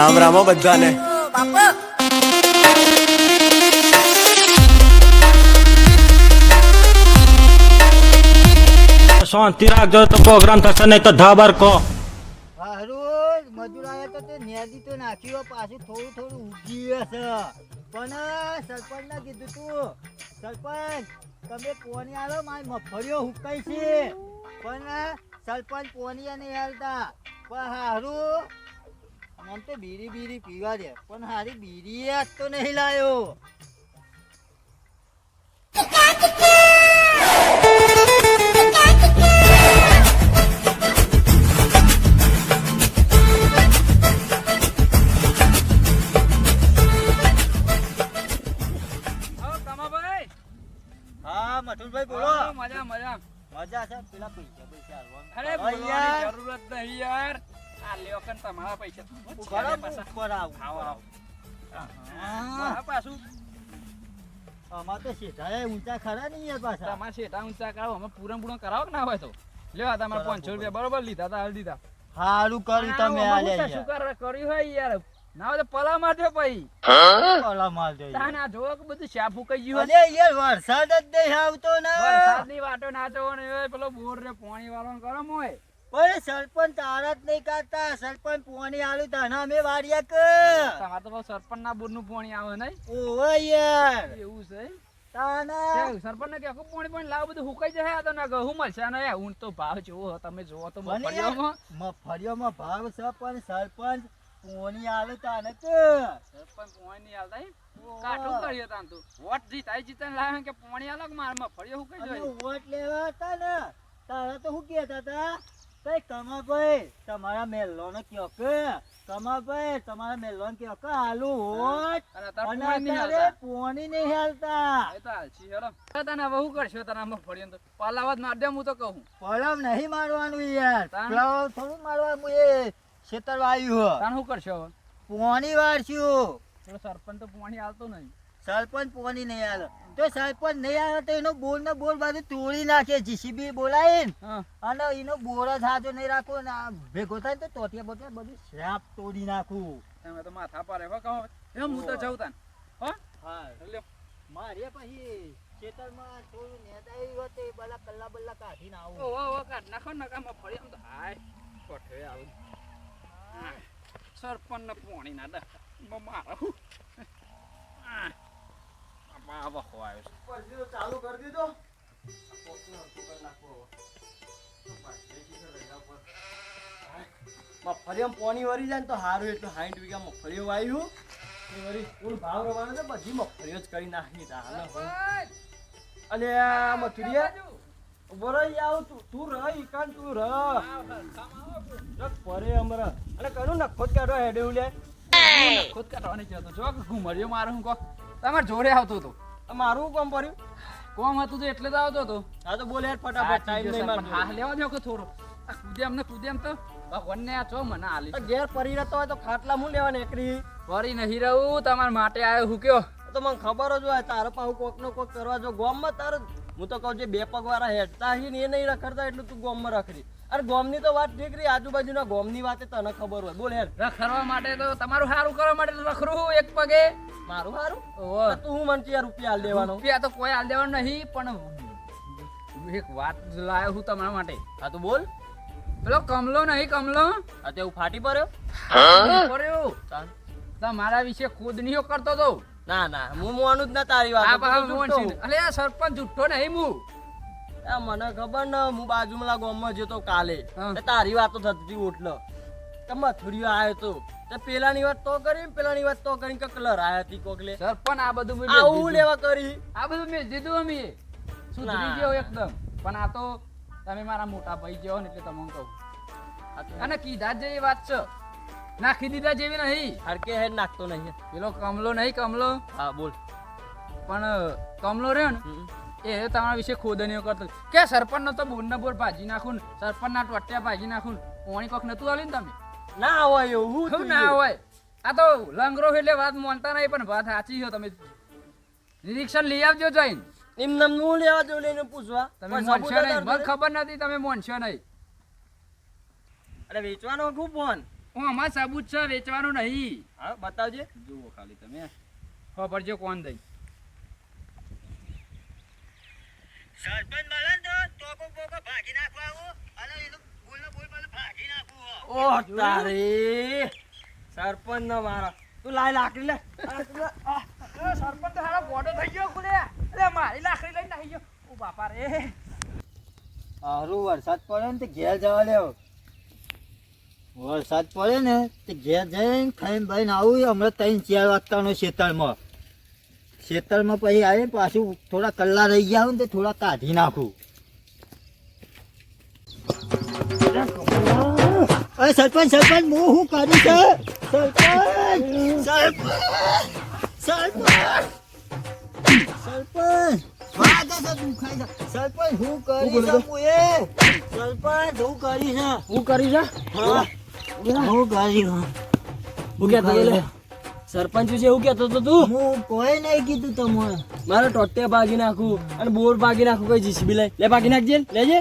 રામ રામ હો બધાને. શાંતિ રાખજો તો પ્રોગ્રામ થશે નહીં તો ધાબર કહો. હારું મજૂર આયા તો તે નેદી તો નાખ્યો પાછું થોડું ઉગી હશે પણ સરપંચ ને કીધું તું સરપંચ તમે પોની આલો મારી મફળીઓ હુકાઈ છે પણ સરપંચ પોની નહીં હાલતા પણ હારું મને તો બીડી પીવા દે પણ હારી બીડી આજ તો નહીં લાયો. હા મથુરભાઈ બોલો. મજા મજા મજા છે પેલા પૈસા અરે બોલવાની જરૂરત નહીં યાર આ લ્યો કન તમારા પૈસા ઉપર આવ પાછું અમાર તો શેઠાએ ઊંચા ખરા નહીં યાર પાછા. તમારે શેઠા ઊંચા કરાવો અમે પૂરણ કરાવો કે ના હોય તો લ્યો તમારે 500 રૂપિયા બરોબર લીધા તા હાલ દીધા. હારું કર્યું તમે આલે શું કર્યું હોય યાર ના હોય તો પલા મારજો પછી પલા માર દે તાના જોવો કે બધું શાફ ઉકાઈ ગયું અરે યાર વરસાદ જ નહીં આવતો ને વરસાદની વાટો નાચો ને એ પેલો બોર રે પાણી વાળો ગરમ હોય પણ સરપંચ તારા જ નહીં કાઢતા સરપંચ પોણી આલુ તાના અમે વાડિયા કે તમારે તો સરપંચ ના બોર નું પાણી આવે નહીં ઓવે યાર એવું છે તાના સરપંચ ને કે પાણી લાવ બધું હુકાઈ જાય આ તો ના ઘઉં મળશે ને ઊંટ તો ભાવ જોવો તમે જોવો તો મફળીઓમાં ભાવ છે પણ સરપંચ પોણી આલુ તાને કે સરપંચ પાણી આલતા કાટું કર્યો તાન તું વોટ જીતાઈ લાવે કે પાણી આલો કે માર મફળીઓ હુકાઈ જાય વોટ લેવા હતા ને તારા તો હું કહેતા હતા કઈ કમાભાઈ તમારા મેલ્લોને કયો કે કમાભાઈ તમારા મેલ્લોને કયો કે આલુ વોટ અને અત્યારે પોણી નહીં હાલતા એ તો હાલશી હેરો તને હવે શું કરશો તને મફળીઓ તો પાલાવાદ માર દે હું તો કહું પલમ નહીં મારવાનું યાર પલમ થોડું મારવાનું એ ખેતર વાયુ તાન શું કરશો હવે પોણી વારશું સરપંચ તો પાણી આલતો નહીં સરપંચ પોણી નહીં હાલે તો સરપંચ નહીં આવે તો એનો બોર ને બોર બાજુ તોડી નાખે જીસીબી બોલાવીને અને એનો બોર જ હાજો નહીં રાખો ને ભેગો થાય તો તોટિયા બોટિયા બધું શ્રાપ તોડી નાખું. તમે તો માથા પર એવા કહો એમ હું તો જાઉં તાન હો હા લ્યો મારે પછી ખેતરમાં થોડું નેદાઈ હોય તો એ બલા કલ્લા કાઢીને આવું. ઓ કાઢ નાખો ને કામ ફળી આમ તો હાય કોઠે આવું સરપંચ ને પાણી ના દે મારા આવા ખવાયો છે પછી ચાલુ કરી દીધો મગફળીમાં પોણી વળી જાય ને તો સારું એટલું 60 વીઘા મગફળીઓ વાવ્યું એ વળી ફૂલ ભાવ રવાનો તો બધી મગફળીઓ જ કરી નાખી અને આ મથુરિયા બરાઈ આવ તું રહ ઈકાન તું રહ પરે અમરા અને કરું નખોત કાઢો હેડે ઉલે ખુદ કાઢવાની કહેતો જો કે ઘુમરિયો મારે હું કહો તમારે જોડે આવતો હતો મારું કોમ પડ્યું કોમ હતું તો એટલે જ આવતો હતો હા તો બોલ યાર ફટાફટ ટાઈમ નહીં માર હા લેવા દો કે થોડો આ કુદ્યામ તો ભગવાન ને આ ચો મને આલી ઘેર પરી રહેતો હોય તો ખાટલા હું લેવા નીકળી ફરી નહીં રહું તમારા માટે આવ્યો હું કયો તો મને ખબર જ હોય તારો પાહુ કોક નો કોક કરવા જો ગોમમાં તારો હું તો કહું જે બે પગ વાળા હેડતા હી ને એ નહીં રખડતા એટલું તું ગોમમાં રખડી અરે ગોમની તો વાત ઠીક રહી આજુબાજુના ગોમની વાત તને ખબર હોય બોલ હેડ રખડવા માટે તો તમારું સારું કરવા માટે તો રખડું એક પગે મારું સારું ઓહો તું હું મને રૂપિયા હાલ દેવાનો રૂપિયા તો કોઈ હાલ દેવાનું નહીં પણ એક વાત લાયો હું તમારા માટે હા તો બોલ પેલો કમલો નહીં કમલો આ તે ફાટી પડ્યો પડ્યો તમારા વિશે ખોદણીઓ કરતો તો ના ના હું મોનું જ ના તારી વાત અલે આ સરપંચ જુઠ્ઠો નહીં હું મને ખબર ને હું બાજુમાં ગામમાં જતો કાલે તારી વાતો થતી ઓટલો મથુરિયો આવ્યો તો પેલાની વાત તો કરી પેલાની વાત તો કરી કે કલર આયા હતી કોકલે સરપંચ આ બધું આવું લેવા કરી આ બધું મેં દીધું અમે સુધરી ગયો એકદમ પણ આ તો તમે મારા મોટા ભાઈ જેવો ને એટલે તમને કહું અને કીધા જેવી વાત છે નાખી દીધા જેવી નહીં હરકે હેડ નાખતો નહીં પેલો કમલો નહીં કમલો હા બોલ પણ કમલો રહ્યો ને એ તમારા વિશે ખોદણીઓ કરતો કે સરપંચ નો તો બોર ના બોર ભાજી નાખું ને સરપંચ ના ટોટિયા ભાજી નાખું પોણી કોક નતું આલ્યું ને તમે ના હોય એવું ના હોય આ તો લંગરો એટલે વાત માનતા નહીં પણ વાત સાચી છે તમે નિરીક્ષણ લઈ આવજો જઈને એમ નામ હું લેવા જો લઈને પૂછવા તમે મોનશો નહીં મને ખબર નથી તમે મોનશો નહીં અરે વેચવાનો ખૂબ ફોન આમાં સાબુત છે, વેચવાનું નહીં. હા બતાવજે. જુઓ ખાલી તમે ખબર છે કોણ દઈ. સરપંચ મળે ને તો બોકો ભાગી નાખવા આવું અને એનું બોલ મને ભાગી નાખવું હો. ઓહ તારી સરપંચ નો મારો તું લાય લાકડી લે. સરપંચ તો હારો ગોડો થઈ ગયો કુલે. અરે મારી લાકડી લઈને આવી ગયો. ઓ બાપા રે. હારું વરસાદ પડે ને તે ઘેર જવા દેવો. વરસાદ પડે ને તે ઘેર જઈને ખાઈને ભાઈને આવું હમણાં 3-4 વાગતાનો ખેતરમાં પછી આવે પાછું થોડા કલ્લા રહી ગયા હોય ને તે થોડા કાઢી નાખું. અરે સરપંચ હું શું કર્યું છે? સરપંચ વાગે છે દુખાય છે. સરપંચ હું કરી છે? સરપંચ હું કરી છે? હું કરી છે? હા હું કરી છું. હું કહેતો હતો લે. સરપંચ વિશે એવું કહેતો હતો તું? હું કોઈ નહીં કીધું તમને. મારે ટોટે ભાગી નાખું અને બોર ભાગી નાખું કોઈ જીસીબી લઈ લે ભાગી નાખજે લેજે.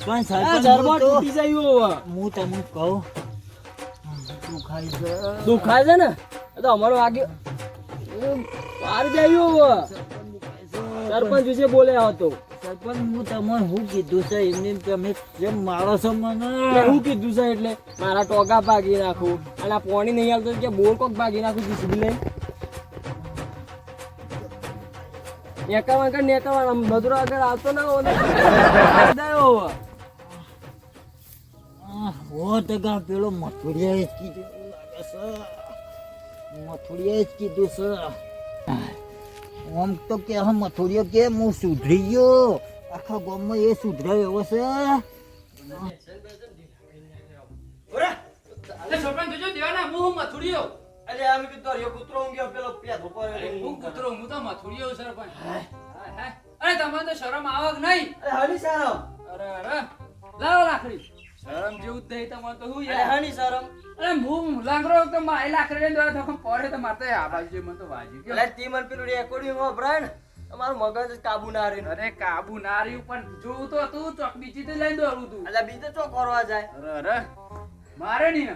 પણ આ સરપંચ જરબો હું તો- તૂટી જાય એવો. હું તમને કહું દુખાય છે. દુખાય છે ને એ તો અમારો આગે મારી જાય એવો. સરપંચ વિશે બોલે હતો. સરપંચ હું તમને શું કીધું છે એમને તમે જેમ મારો છો મને. હું કીધું છે એટલે મારા ટોકા ભાગી નાખું અને આ પાણી નહીં આવતું કે બોર કોક ભાગી નાખું જીસીબી લઈ. નેકાવા બધું આગળ આવતો ના હોય હો ટકા પેલો મથુરિયા જ કીધું લાગે છે. મથુરિયા જ કીધું છે. આમ તો કે મથુરિયો કે હું સુધરી ગયો. આખા ગામમાં એ સુધરાયો એવો છે. સરપંચ જોજો દેવાના હું મથુરિયો. અરે આમ કીધું રે કૂતરો ઊંઘ્યો પેલો પેદો પર હું કૂતરો હું તો મથુરિયો સરપંચ. અરે તમને તો શરમ આવે કે નહીં? અરે હની શરમ. અરે લાવો લાકડી. શરમ જેવું જ નહીં તમારે તો હું અરે યાર. હની શરમ. અરે હું લાંગરો તો મારી લાકડી લઈને દોડ્યો તો પડે તો મારે તો આ બાજુ મને તો વાજી ગયો. અરે તી મને પેલું રેકોર્ડિંગ વાપરાય ને તમારું મગજ જ કાબુ ના રહ્યું. અરે કાબુ ના રહ્યું પણ જોવું તો તું ચોક બીજી થી લઈને દોડું તું. એટલે બીજે ચો કરવા જાય. અરે મારે નહીં ને.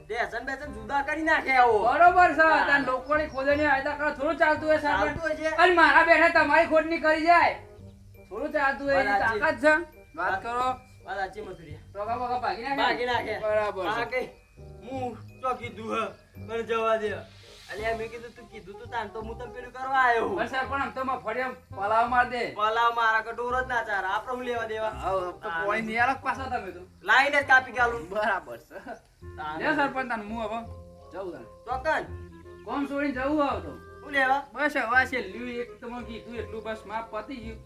દેસન બેસન જુદા કરી નાખે આવો. બરોબર છે તાર લોકોની ખોદણી આયતા કરો થોડું ચાલતું હોય ચાલતું સરપંચ. હોય છે. અને મારા બેઠા તમારી ખોદણી કરી જાય થોડું ચાલતું હોય એની વાત સાચી. તાકાત છે. વાત કરો વાત સાચી મથુરિયા. ટોકા બોકા ભાગી નાખે. ભાગી નાખે. બરાબર હા છે. કઈ હું ચો કીધું હે મને જવા દે. અલ્યા મેં કીધું તું કીધું તું તાન તો હું તને પેલું કરવા આવ્યો. બસ સરપંચ આમ તો મફળિયા પલાવ માર દે. પલાવ મારા કટોરો જ ના ચાર આપણે હું લેવા દેવા. આવ તો કોઈ નહીં આલક પાછા તમે તો. લાઈને જ કાપી ગાલું. બરાબર છે. લે સરપંચ તાન હું હવે જાઉં તાન. ચોકન કોમ છોડીને જવું આવ તો. હું લેવા. બસ હવે છેલ્લું એક તમે કીધું એટલું બસ માપ પતી ગયું.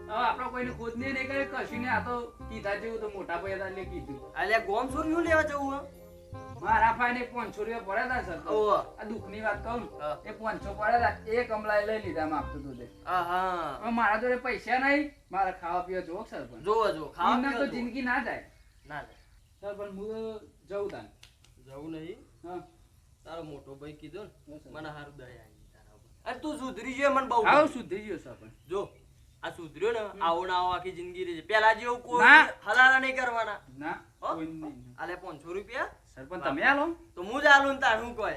હવે આપણે કોઈને ખોદની નહીં કરે કશું ને આ તો કીધા જેવું તો મોટા ભાઈ હતા એટલે કીધું. અલ્યા ગોમ છોરી હું લેવા જવું હે. મારા ભાઈને 500 રૂપિયા પડ્યા હતા સર. ઓહો. આ દુઃખની વાત કહું હા. એ 500 પડ્યા હતા એ કમલાએ લઈ લીધા માપતું તું તે. આહા. હવે મારા જોડે પૈસા નહીં મારે ખાવા પીવા જોવો સરપંચ. જોવો જો ખાવા એમને તો પીવા જોવો. જિંદગી ના જાય ના જાય. સરપંચ હું તો જઉં તાન. જવું નહીં. હા તારો મોટો ભાઈ કીધો ને બસ હવે. મને હારું દયા આવી તારા ઉપર. અને તું સુધરી ગયો મને બહુ આવ ગમ્યું. સુધરી ગયો સરપંચ. જો આ સુધર્યો ને આવો ના આવો આખી જિંદગી રહેશે. પેલા જેવું કોઈ ના. હલાલા નહીં કરવાના. ના હો? કોઈ નહીં. આલે 500 રૂપિયા સરપંચ તમે આલો. તો હું જ આલું ને તાર હું કહે.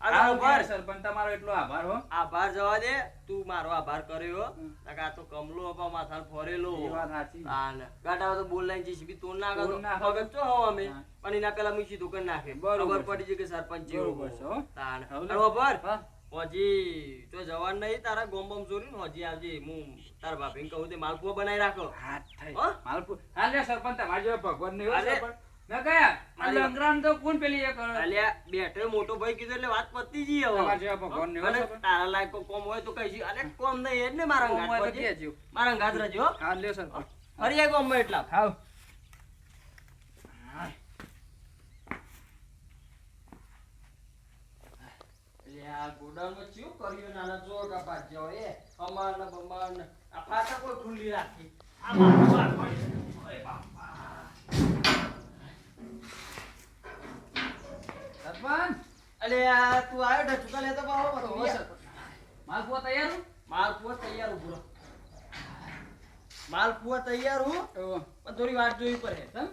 આલો આવો આભાર. ઘેર સરપંચ તમારો એટલો આભાર હો. આભાર જવા દે તું મારો આભાર કર્યો હમ. નકર આ તો કમલો અપા માથાને ફરેલો એ વાત સાચી. આને ગાડાઓ તો બોલ લાઈન જીસીબી તોડ નાખો તોડ નાખો. મગજ ચો હો અમે હા. પણ એના પેલા મી સીધું કરી નાખે બરોબર ખબર છે. પડી છે કે સરપંચ જેવો બરોબર છે, હો. તાને હવે અરે ખબર હા. હજી તો જવાન નહીં તારા ગોમ બોમ ચોરી ને હજી આવજે હું તારા ભાભીને કહું તે માલપુઆ બનાવી રાખો હાથ થઈ. હો? માલપુર. હાલ રે સરપંચ તમારી જોડે ભગવાન નહીં હોય અરે. સરપંચ. ના કયા? આ અરે. લંગરાન તો કોણ પેલી એક અલ્યા બેઠો મોટો ભાઈ કીધું એટલે વાત પતી ગઈ હવે તમારા જેવા ભગવાન ને અને હોય સરપંચ. તારા લાયક કોઈ કોમ હોય તો કહીશ અરે કોમ નહીં એ જ ને મારા કોમ હોય તો અંગાત કહેજો. મારા અંગાત રહેજો હો. હાલ લે સરપંચ. ફરી એક કોમ એટલા હાવ. આ ગોડાઉનમાં ચેવું કર્યું નાના જોગા પાડ્યો એ અમાર ને બમાર ને આ ફાટા કોઈ ખુલ્લી રાખી આ મારું વાત પડ્યું. ઓય બાપા. સરપંચ. અલે આ તું આવ્યો ઢચુકા લેતો બાવો તો હો સરપંચ. માલપુઆ તૈયાર હો? માલપુઆ તૈયાર ઉભરો માલપુઆ તૈયાર હું તો પણ થોડી વાત જોવી પડે કેમ?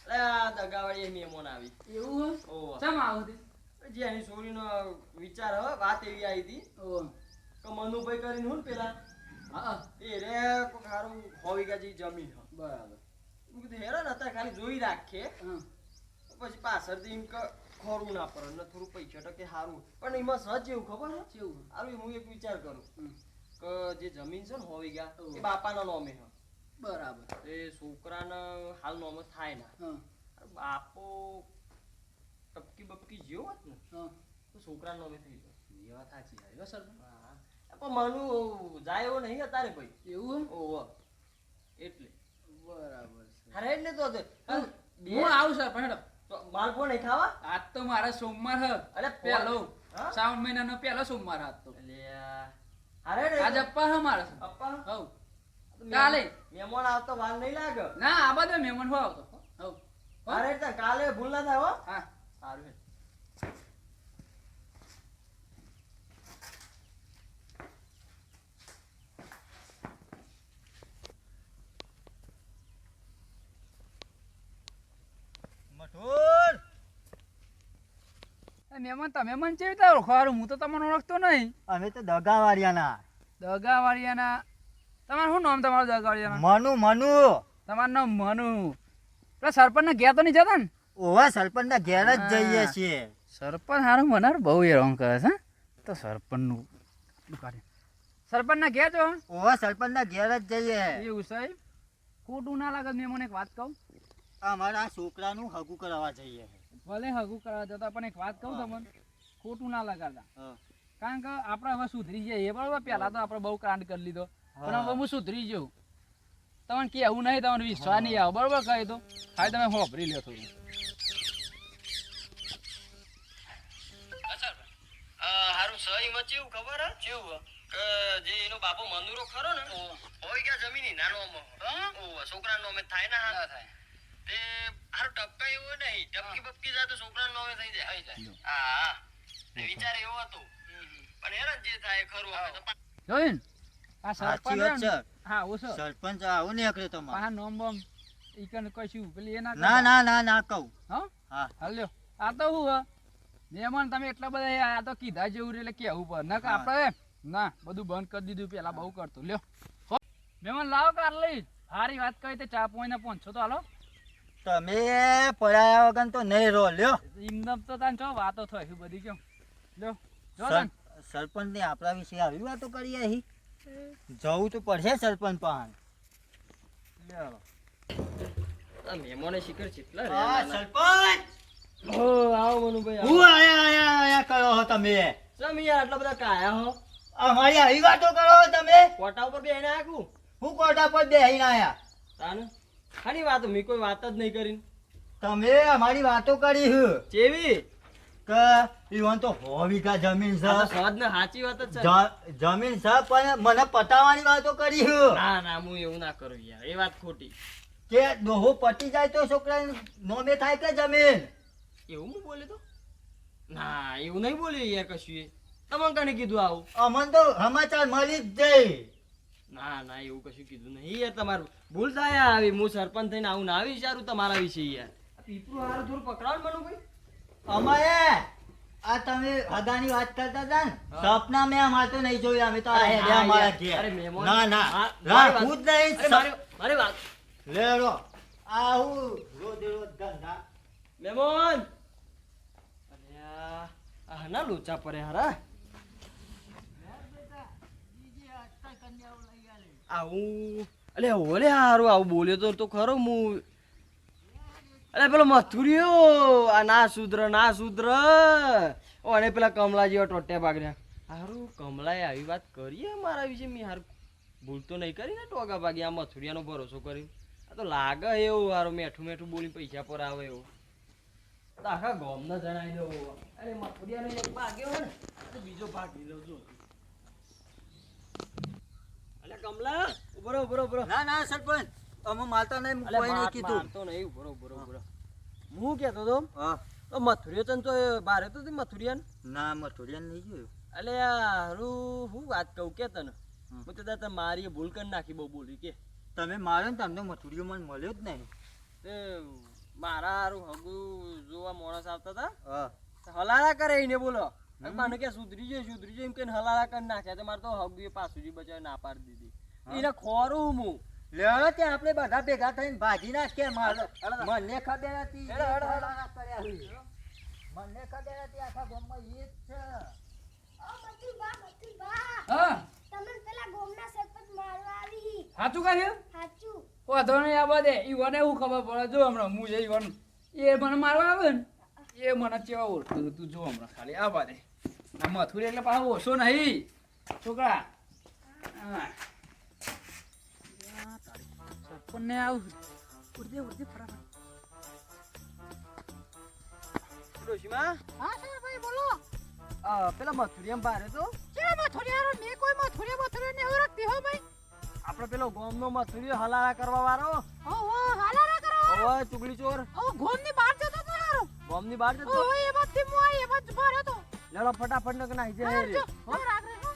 અરે આ દગાવાળી મહેમાન આવી એવું હે? ઓહો. ચમ આવું તે? જે એની છોરીનો વિચાર હ વાત એવી આવી હતી ઓહો. કે મનુભાઈ કરીને હું ને પેલા હા એ રે કોક હારું હોવી ગાજી જમીન હ બરાબર. હું કીધું હેરાન હતા ખાલી જોઈ રાખીએ હા પછી પાછળથી એમ કે ખોરું ના પડે ને થોડું પૈસા ટકે સારું પણ એમાં સજ એવું ખબર હે કેવું? હારું હું એક વિચાર કરું હમ. કે જે જમીન છે ને હોવી ગયા ઓહ. એ બાપાના નામે હ બરાબર. એ છોકરાને હાલ નામે થાય ના હા બાપો ટપકી બપકી જેવો હોત ને હા તો છોકરાના નામે થઈ જાય એ વાત સાચી છે હો સરપંચ. હા પણ મનુ જાય એવો નહીં અત્યારે ભાઈ એવું હે? ઓહો એટલે બરાબર છે. અરે એટલે તો હું આવું સરપંચ હેડો. તો માલપો નહીં ખાવા આજ તો મારા સોમવાર હ અરે પહેલો હા? શ્રાવણ મહિનાનો પહેલો સોમવાર આજ તો. એટલે અરે આજ અપ્પા હ મારે અપ્પા હવ કાલે મહેમાન આવતો વાર નહીં લાગે ના આ બધો મહેમાન હો આવતો હવ હો? અરે તો કાલે ભૂલ ના થાય હો હા સારું છે. મઠોર એ મહેમાન તમે મને કેવી રીતે ઓળખો? હારું, હું તો તમને ઓળખતો નહીં. અમે તો દગાવાળિયાના દગાવાળિયાના તમારું શું નામ? તમારું દગાવાળિયાના મનુ મનુ તમારું નામ મનુ. પેલા સરપંચને ઘેર તો નહીં જતા ને? ઓવા સરપંચના ઘેર જ જઈએ હા. છીએ. સરપંચ હારું મને હારું બહુ હેરાન કરે છે. તો સરપંચનું સરપંચના ઘેર જો ઓવા સરપંચના ઘેર જ જઈએ. એવું સાહેબ ખોટું ના લાગે. મેં મને એક વાત કહું. અમારા છોકરાનું હગું કરાવવા જઈએ. ભલે હગું કરવા જતા પણ એક વાત કહું તમને, ખોટું ના લગાડતા. હા. કારણ કે આપણે હવે સુધરી જઈએ બરોબર. પહેલા તો આપણે બહુ કાંડ કરી લીધો પણ હવે હું સુધરી જાઉં. તમને કેવું નહીં, તમને વિશ્વાસ નહીં આવે બરોબર. કહી દો ખાલી તમે હોભરી લો થોડું. હારું સહી માં ચેવું ખબર હે ચેવું કે જે એનો બાપો મંદુરો ખરો ને હોય ગયા જમીન નાનો છોકરા નો થાય ના હા થાય તે હારું ટપકા એવો નહીં ટપકી બપકી જાય તો છોકરા નો થઈ જાય હા વિચાર એવો હતો પણ હેરાન જે થાય ખરું હવે તો જોયું ને? આ સાચી સરપંચ વાત છે છે. ને? હા ઓ સર સરપંચ આવું નીકળે તમારે. પાહા નોમ બોમ ઈકન કશું પેલી એ ના ના કરતા. ના ના ના કહું. હા હા હાલ્યો. આ તો હું હ મહેમાન તમે એટલા બધા આ તો કીધા જેવું રે એટલે કેવું પડે ના કે હા. આપણે ના બધું બંધ કરી દીધું. પેલા બહુ કરતો લ્યો હો. મહેમાન લાવો કાર લઈ. સારી વાત કહી તે ચા પોઈને 500 તો હાલો. તમે પડાયા વગર તો નહીં રહો લ્યો. ઇમદમ તો તાન ચો વાતો થઈ બધી કેમ લ્યો જો સર- તાન. સરપંચને આપણા વિશે આવી વાતો કરીએ અહીં. જવું તો પડશે સરપંચ પાસે. લ્યો. મહેમાને શિખર કેટલા આ સરપંચ ઓ આવો મનુભાઈ હું આયા કરો છો તમે? સમ યાર આટલા બધા કાયા હો અમારી આવી વાતો કરો છો તમે? કોટા ઉપર બેહીને આખું હું કોટા પર બેહીને આયા? તાને ખાલી વાત મેં કોઈ વાત જ નહીં કરી તમે અમારી વાતો કરી છે ચેવી કે ઈવન તો 100 વીઘા જમીન આ તો છે. સહજ ને સાચી વાત જ છે જમીન છે પણ મને પટાવવાની વાતો કરી છે ના ના હું એવું ના કરું યાર એ વાત ખોટી કે ડોહો પટી જાય તો છોકરા નોમે થાય કે જમીન. એવું હું બોલ્યો તો ના એવું નહીં બોલ્યો યાર કશું એ તમને કને કીધું આવું અમન તો સમાચાર મળી જ જાય. ના ના એવું કશું કીધું નહીં યાર તમારું ભૂલ થાય આવી હું સરપંચ થઈને આવું ના વિચારું તમારા વિશે યાર પીપળું હારું થોડું પકડાવ મનુ ભાઈ અમારે આ તમે હગાની વાત કરતા હતા ને હા. સપના મેં અમારે તો નહીં જોયા. અમે તો આ અરે હેડ્યા હા અમારા યાર. ઘેર. અરે મહેમાન. ના ના હા, રાખવું જ નહીં. અરે મારી વાત લેરો આવું રોજ રોજ ધંધા. મહેમાન અરે આ ના લોચા પડે હારા આવું અલે ઓલે હારું આવું બોલ્યો તો ખરો હું અરે પેલો મથુરિયો આ ના શુદ્ર અને પેલા કમલા જેવા ટોટ્યા પાગડ્યા હારું કમલાએ આવી વાત કરીએ મારા વિશે મેં હારું ભૂલ તો નહીં કરી ને ટોગા ભાગી આ મથુરિયાનો ભરોસો કરી આ તો લાગે એવું હારું મેઠું મેઠું બોલી પૈસા પર આવે એવું તો આખા ગામને જણાવી દો અરે મથુરિયાનો એક ભાગ્યો હોય ને તો બીજો ભાગ લીધો જો અલે કમલા ઉભરો ના ના સરપંચ અમે મારતા નહીં. અલે કોઈ નહીં માર કીધું. મારતો નહીં ઉભરો હું કહેતો તો હા. તો મથુરિયો તને તો બારે તો મથુરિયાન ના મથુરિયા નહીં જોયું. અલે હારું હું વાત કહું કે તને હમ. હું તો તારે મારી ભૂલ કરી નાખી બહુ બોલી કે તમે માર્યો ને તમને મથુરિયો મને મળ્યો જ નહીં. તે મારા હારું હગું જોવા માણસ આવતા હતા હા હલાલા કરે એને બોલો મને કે સુધરી જાય એમ કહીને હલાલા કરી નાખ્યા તો મારે તો હગું એ પાછું બચાવી ના પાડી દીધી એને ખોરું હું લ્યો તે આપણે બધા ભેગા થઈને ભાજી નાખીએ મને ખબર હતી હલાલા કર્યા હોય. મને ખબર હતી આખા ગામમાં ઈ જ છે. હા તમને પેલા ગોમના સરપંચ મારવા આવી સાચું કહ્યું સાચું વાંધો નહીં આ બધે ઈવને એવું ખબર પડે જો હમણાં હું જે ઈવન એ મને મારવા આવે ને એ મને કેવા ઓળખું છું. તું જો હમણાં ખાલી આ બધે આ મથુરી એટલે પાછો ઓછો નહીં છોકરા હા. સરપંચને આવું ઉડજે ફટાફટ. ડોશીમાં હા સર ભાઈ બોલો પેલા મથુરિયામ ભારે તો કેવા મથુરિયારો મેં કોઈ મથુરિયા ને એવું રાખતી હો ભાઈ આપણે પેલો ગોમનો મથુરિયો હલાલા કરવા વાળો ઓ હાલારા કરો ઓય ચુગલી ચોર ઓ ગોમ ની બહાર જતો તો યારો ગોમની બહાર જતો ઓ એ બાદ થી મોય એ બાદ ભર્યો તો લેલો ફટાફટ નક નાઈ જાય રે જો રાખ રે હો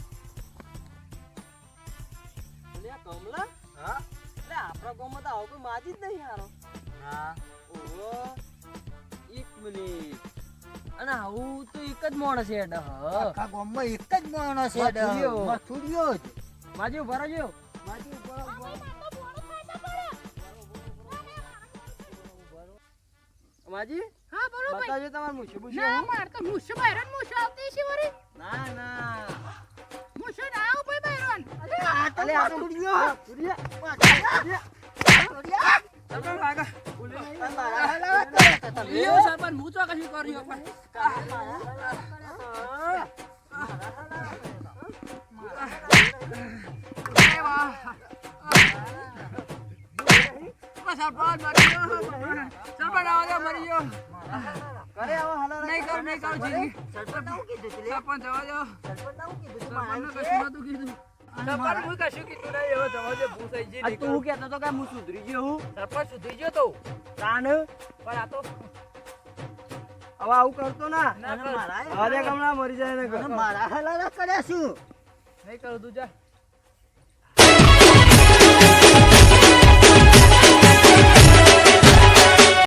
લે કમલા હા લે આપણા ગામમાં તો આવું કોઈ માજી જ નહીં હારો હા ઓહો એક મિનિટ અને આવું તો એક જ માણસ છે ડ આખા ગામમાં એક જ માણસ છે મથુરિયો. મથુરિયો જ. માજી ઉભા રહેજો માજી ઉપર માજી હા બોલો ભાઈ બતાવજો તમારું મૂછું બૂછું ના હું. માર તો મુશ્ય બહેરન મુશ્ય આવતી છે વરી ના ના મુશ્ય ના આવ ભાઈ બહેરન અલે આ તો મથુરિયો સરપંચ આગળ. તમે લ્યો સરપંચ હું તો કશું કર્યું પણ સરપંચ મરી ગયો સરપંચ આવા મરી ગયો કરે આવો હલાલા નહીં કરું જિંદગી સરપંચ આવું કીધું તું લે? સરપંચ જવા દો સરપંચ આવું કીધું તું? સરપંચને મારે કશું નતું કીધું સરપંચ હું કશું કીધું નહીં હવે જવા દે ભૂલ થઈ ગઈ આ તું કહેતો તો કે હું સુધરી ગયો હું સરપંચ સુધરી ગયો તો તાન પણ આ તો હવે આવું કરતો ના અને મારા હવે કમલા મરી જાય ને અને મારા હલાલા કર્યા શું નહીં કરું તું જા